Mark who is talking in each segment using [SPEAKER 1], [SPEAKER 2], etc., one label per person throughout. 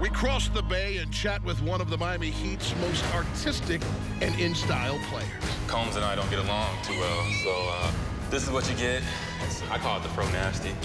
[SPEAKER 1] We cross the bay and chat with one of the Miami Heat's most artistic and in-style players.
[SPEAKER 2] Combs and I don't get along too well, so this is what you get. I call it the Fro Nasty.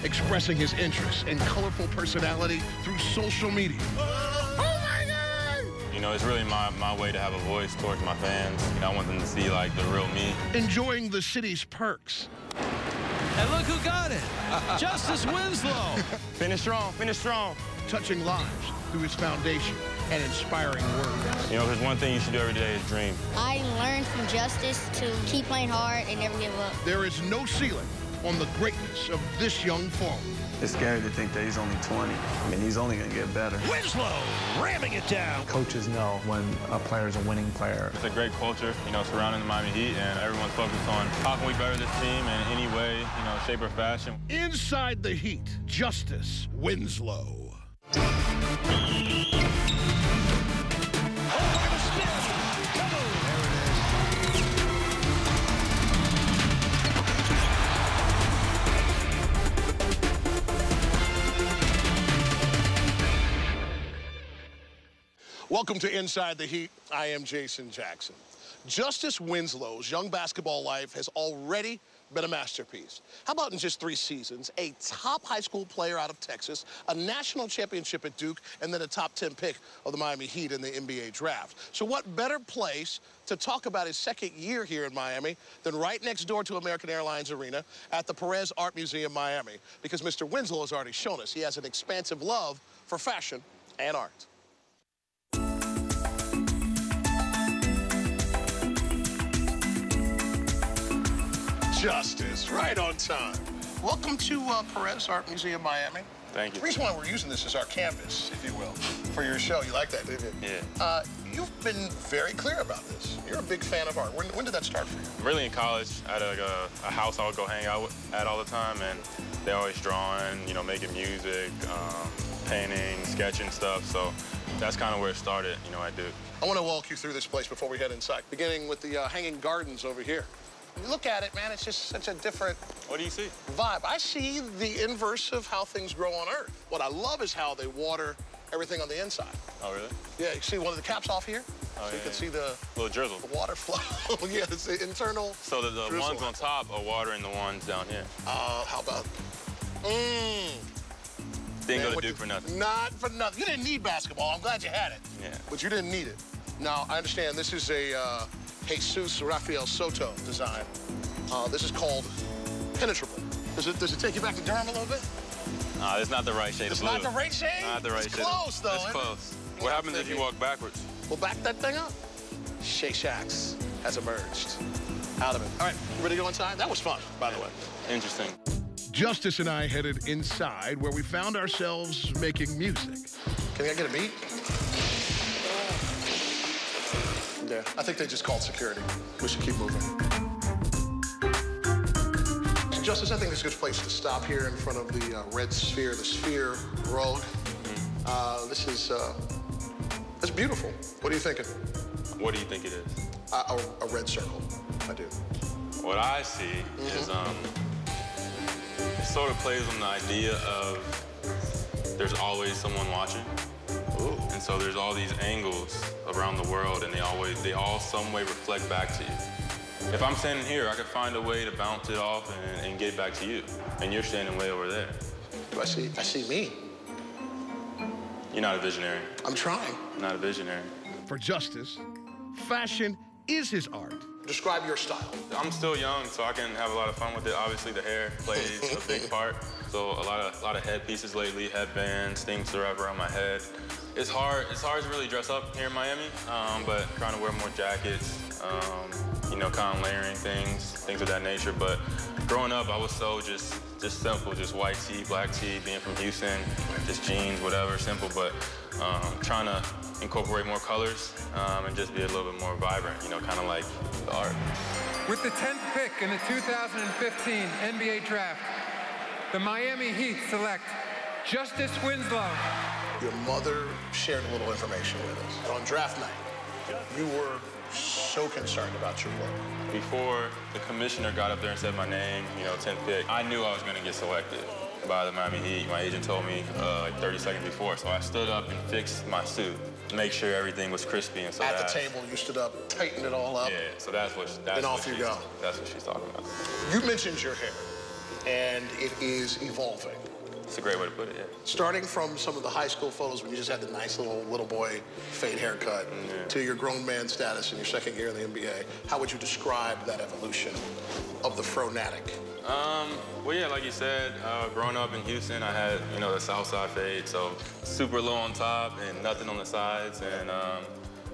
[SPEAKER 1] Expressing his interest and colorful personality through social media. Oh my God!
[SPEAKER 2] You know, it's really my way to have a voice towards my fans. You know, I want them to see, like, the real me.
[SPEAKER 1] Enjoying the city's perks.
[SPEAKER 3] And look who got it. Justise Winslow.
[SPEAKER 2] Finish strong, finish strong.
[SPEAKER 1] Touching lives through his foundation and inspiring words.
[SPEAKER 2] You know, if there's one thing you should do every day is dream.
[SPEAKER 4] I learned from Justise to keep playing hard and never give up.
[SPEAKER 1] There is no ceiling on the greatness of this young forward.
[SPEAKER 5] It's scary to think that he's only 20. I mean, he's only going to get better.
[SPEAKER 3] Winslow ramming it down.
[SPEAKER 5] Coaches know when a player is a winning player.
[SPEAKER 2] It's a great culture, you know, surrounding the Miami Heat, and everyone's focused on how can we better this team in any way, you know, shape or fashion.
[SPEAKER 1] Inside the Heat, Justise Winslow. Welcome to Inside the Heat. I am Jason Jackson. Justise Winslow's young basketball life has already been a masterpiece. How about in just 3 seasons, a top high school player out of Texas, a national championship at Duke, and then a top 10 pick of the Miami Heat in the NBA draft. So what better place to talk about his second year here in Miami than right next door to American Airlines Arena at the Perez Art Museum, Miami? Because Mr. Winslow has already shown us he has an expansive love for fashion and art. Justise, right on time. Welcome to Perez Art Museum, Miami.
[SPEAKER 2] Thank you.
[SPEAKER 1] The reason why we're using this is our canvas, if you will, for your show. You like that, didn't you?
[SPEAKER 2] Yeah.
[SPEAKER 1] You've been very clear about this. You're a big fan of art. When did that start for you?
[SPEAKER 2] Really in college, I had a house I would go hang out at all the time, and they're always drawing, you know, making music, painting, sketching stuff. So that's kind of where it started, you know, at Duke.
[SPEAKER 1] I want to walk you through this place before we head inside, beginning with the hanging gardens over here. You look at it, man, it's just such a different
[SPEAKER 2] What do you see?
[SPEAKER 1] vibe. I see the inverse of how things grow on Earth. What I love is how they water everything on the inside.
[SPEAKER 2] Oh, really?
[SPEAKER 1] Yeah, you see one of the caps off here?
[SPEAKER 2] Oh,
[SPEAKER 1] so you can see the
[SPEAKER 2] little drizzle.
[SPEAKER 1] The water flow. Yeah, it's the internal.
[SPEAKER 2] So the ones on top are watering the ones down here.
[SPEAKER 1] How about?
[SPEAKER 2] Didn't go to Duke for nothing.
[SPEAKER 1] Not for nothing. You didn't need basketball. I'm glad you had it.
[SPEAKER 2] Yeah.
[SPEAKER 1] But you didn't need it. Now, I understand this is a Jesus Rafael Soto design. This is called Penetrable. Does it take you back to Durham a little bit?
[SPEAKER 2] It's not the right shade of blue.
[SPEAKER 1] It's not the right shade?
[SPEAKER 2] Not the right
[SPEAKER 1] it's
[SPEAKER 2] shade.
[SPEAKER 1] Close, though.
[SPEAKER 2] It's close. What happens if you walk backwards?
[SPEAKER 1] Well, back that thing up. Shea Shax has emerged out of it. All right, you ready to go inside? That was fun, by the way.
[SPEAKER 2] Interesting.
[SPEAKER 1] Justise and I headed inside where we found ourselves making music. Can I get a beat? Yeah, I think they just called security. We should keep moving. Justise, I think this is a good place to stop here in front of the red sphere, the sphere rug. This is it's beautiful. What are you thinking?
[SPEAKER 2] What do you think it is?
[SPEAKER 1] A red circle, I do.
[SPEAKER 2] What I see is it sort of plays on the idea of there's always someone watching.
[SPEAKER 1] Ooh.
[SPEAKER 2] And so there's all these angles around the world, and they all some way reflect back to you. If I'm standing here, I could find a way to bounce it off and get back to you. And you're standing way over there.
[SPEAKER 1] I see me.
[SPEAKER 2] You're not a visionary.
[SPEAKER 1] I'm trying.
[SPEAKER 2] Not a visionary.
[SPEAKER 1] For Justise, fashion is his art. Describe your style.
[SPEAKER 2] I'm still young, so I can have a lot of fun with it. Obviously, the hair plays a big part. So a lot of headpieces lately, headbands, things to wrap around my head. It's hard to really dress up here in Miami, but trying to wear more jackets, you know, kind of layering things of that nature. But growing up, I was so just simple, just white tee, black tee, being from Houston, just jeans, whatever, simple. But trying to incorporate more colors and just be a little bit more vibrant, you know, kind of like the art.
[SPEAKER 6] With the 10th pick in the 2015 NBA Draft, the Miami Heat select Justise Winslow.
[SPEAKER 1] Your mother shared a little information with us. On draft night, you were so concerned about your work.
[SPEAKER 2] Before the commissioner got up there and said my name, you know, 10th pick, I knew I was going to get selected. by the Miami Heat. My agent told me like 30 seconds before, so I stood up and fixed my suit to make sure everything was crispy. And so
[SPEAKER 1] at the table, you stood up, tightened it all up.
[SPEAKER 2] Yeah, so that's what she's talking about.
[SPEAKER 1] You mentioned your hair, and it is evolving.
[SPEAKER 2] It's a great way to put it, yeah.
[SPEAKER 1] Starting from some of the high school photos when you just had the nice little boy fade haircut to your grown man status in your second year in the NBA, how would you describe that evolution of the Fronatic?
[SPEAKER 2] Well, yeah, like you said, growing up in Houston, I had, the South Side fade, so super low on top and nothing on the sides. And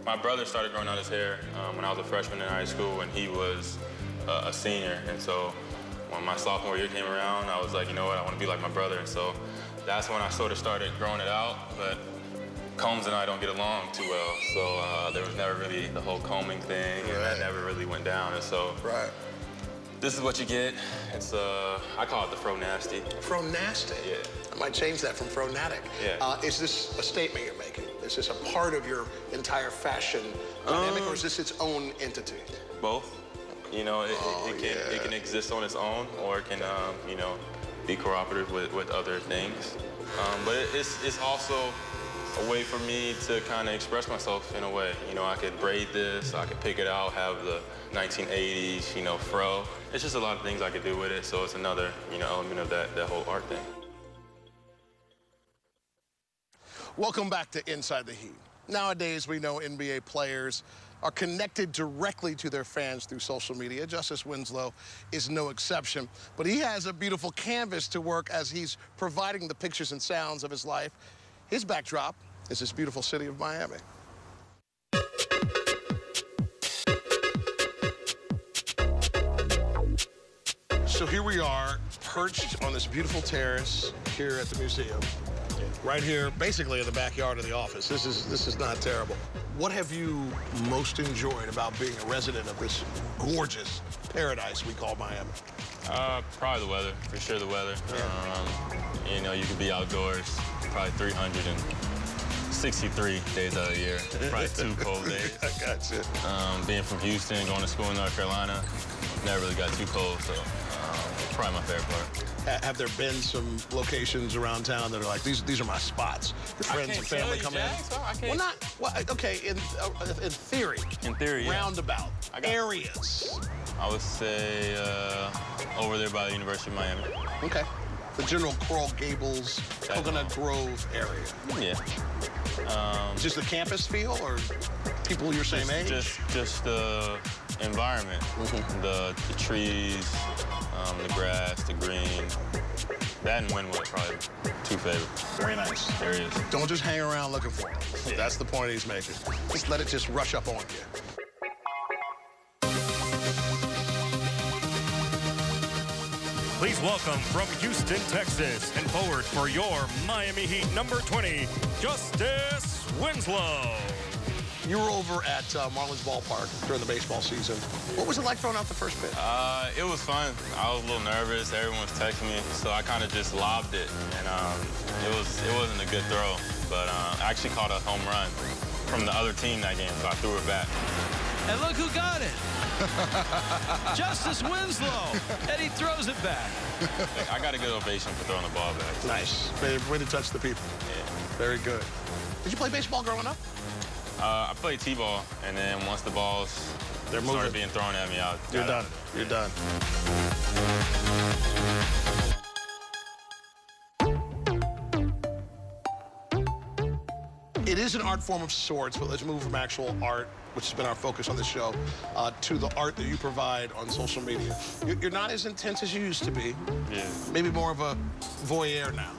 [SPEAKER 2] my brother started growing out his hair when I was a freshman in high school, and he was a senior. And so when my sophomore year came around, I was like, you know what, I want to be like my brother. And so that's when I sort of started growing it out. But Combs and I don't get along too well, so there was never really the whole combing thing, and that never really went down. And so this is what you get. It's I call it the Fro Nasty.
[SPEAKER 1] Fro Nasty?
[SPEAKER 2] Yeah.
[SPEAKER 1] I might change that from Fronatic.
[SPEAKER 2] Yeah.
[SPEAKER 1] Is this a statement you're making? Is this a part of your entire fashion dynamic, or is this its own entity?
[SPEAKER 2] Both. It can exist on its own, or it can, be cooperative with other things. But it's also a way for me to kind of express myself in a way. I could braid this, I could pick it out, have the 1980s, fro. It's just a lot of things I could do with it, so it's another, element of that whole art thing.
[SPEAKER 1] Welcome back to Inside the Heat. Nowadays, we know NBA players are connected directly to their fans through social media. Justise Winslow is no exception, but he has a beautiful canvas to work as he's providing the pictures and sounds of his life. His backdrop is this beautiful city of Miami. So here we are, perched on this beautiful terrace here at the museum. Right here, basically in the backyard of the office. This is not terrible. What have you most enjoyed about being a resident of this gorgeous paradise we call Miami?
[SPEAKER 2] Probably the weather, for sure the weather. Yeah. You could be outdoors probably 363 days out of the year. Probably 2 cold days.
[SPEAKER 1] I got you.
[SPEAKER 2] Being from Houston, going to school in North Carolina, never really got too cold, so probably my favorite part.
[SPEAKER 1] Have there been some locations around town that are like, these are my spots? Your friends and family come in? Okay, in theory.
[SPEAKER 2] In theory, yeah.
[SPEAKER 1] Roundabout areas.
[SPEAKER 2] I would say over there by the University of Miami.
[SPEAKER 1] Okay. The general Coral Gables, Coconut Grove area.
[SPEAKER 2] Yeah.
[SPEAKER 1] Just the campus feel, or people your same age?
[SPEAKER 2] Just the environment. The trees, the grass, the green. That and Wynwood, probably 2 favorites.
[SPEAKER 1] Very nice.
[SPEAKER 2] Areas.
[SPEAKER 1] Don't just hang around looking for them. Yeah. That's the point he's making. Just let it just rush up on you.
[SPEAKER 7] Please welcome from Houston, Texas, and forward for your Miami Heat number 20, Justise Winslow.
[SPEAKER 1] You were over at Marlins Ballpark during the baseball season. What was it like throwing out the first pitch?
[SPEAKER 2] It was fun. I was a little nervous. Everyone was texting me, so I kind of just lobbed it, and it wasn't a good throw, but I actually caught a home run from the other team that game, so I threw it back.
[SPEAKER 3] And look who got it. Justise Winslow, and he throws it back.
[SPEAKER 2] I got a good ovation for throwing the ball back.
[SPEAKER 1] Nice. Way to touch the people.
[SPEAKER 2] Yeah.
[SPEAKER 1] Very good. Did you play baseball growing up?
[SPEAKER 2] I played T-ball, and then once the balls started being thrown at me,
[SPEAKER 1] You're done. You're done. It is an art form of sorts, but let's move from actual art, which has been our focus on this show, to the art that you provide on social media. You're not as intense as you used to be.
[SPEAKER 2] Yeah.
[SPEAKER 1] Maybe more of a voyeur now,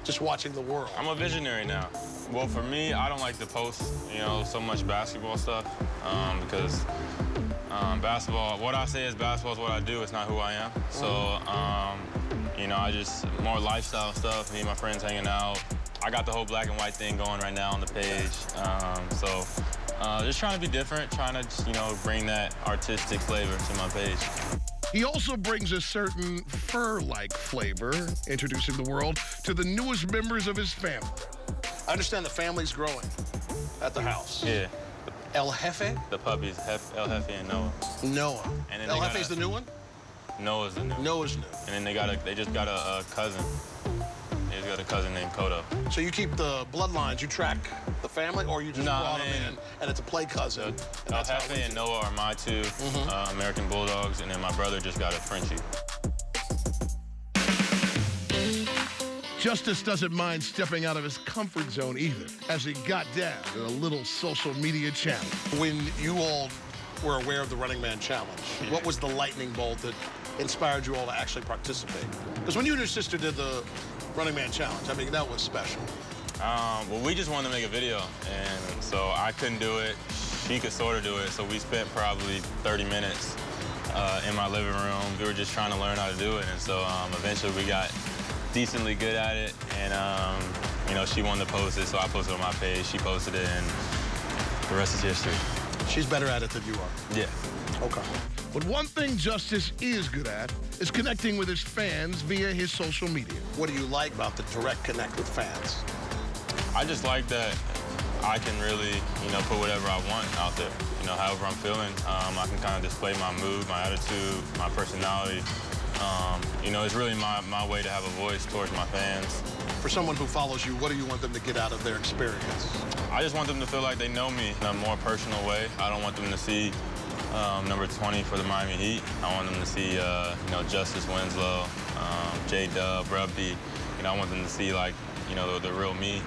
[SPEAKER 1] just watching the world.
[SPEAKER 2] I'm a visionary now. Well, for me, I don't like to post, so much basketball stuff because basketball, what I say is basketball is what I do. It's not who I am. So, I just, more lifestyle stuff, me and my friends hanging out. I got the whole black and white thing going right now on the page. Just trying to be different, trying to just, bring that artistic flavor to my page.
[SPEAKER 1] He also brings a certain fur-like flavor, introducing the world to the newest members of his family. I understand the family's growing at the house.
[SPEAKER 2] Yeah.
[SPEAKER 1] El Jefe?
[SPEAKER 2] The puppies, El Jefe and Noah.
[SPEAKER 1] Noah.
[SPEAKER 2] And then
[SPEAKER 1] El Jefe's the new one?
[SPEAKER 2] Noah's the new.
[SPEAKER 1] Noah's new.
[SPEAKER 2] And then they just got a cousin. They just got a cousin named Kodo.
[SPEAKER 1] So you keep the bloodlines, you track the family, or you just brought them in and it's a play cousin?
[SPEAKER 2] Hefe and Noah are my two American Bulldogs, and then my brother just got a Frenchie.
[SPEAKER 1] Justice doesn't mind stepping out of his comfort zone either, as he got down in a little social media challenge. When you all were aware of the Running Man Challenge, what was the lightning bolt that inspired you all to actually participate? Because when you and your sister did the Running Man Challenge, I mean, that was special.
[SPEAKER 2] Well, we just wanted to make a video, and so I couldn't do it. She could sort of do it, so we spent probably 30 minutes in my living room. We were just trying to learn how to do it, and so eventually we got decently good at it, and you know, she wanted to post it, so I posted it on my page. She posted it, and the rest is history.
[SPEAKER 1] She's better at it than you are.
[SPEAKER 2] Yeah.
[SPEAKER 1] Okay. But one thing Justice is good at is connecting with his fans via his social media. What do you like about the direct connect with fans?
[SPEAKER 2] I just like that I can really, you know, put whatever I want out there. You know, however I'm feeling, I can kind of display my mood, my attitude, my personality. You know, it's really my way to have a voice towards my fans.
[SPEAKER 1] For someone who follows you, what do you want them to get out of their experience?
[SPEAKER 2] I just want them to feel like they know me in a more personal way. I don't want them to see number 20 for the Miami Heat. I want them to see, you know, Justise Winslow, J-Dub, Rubby. You know, I want them to see, like, you know, the real me.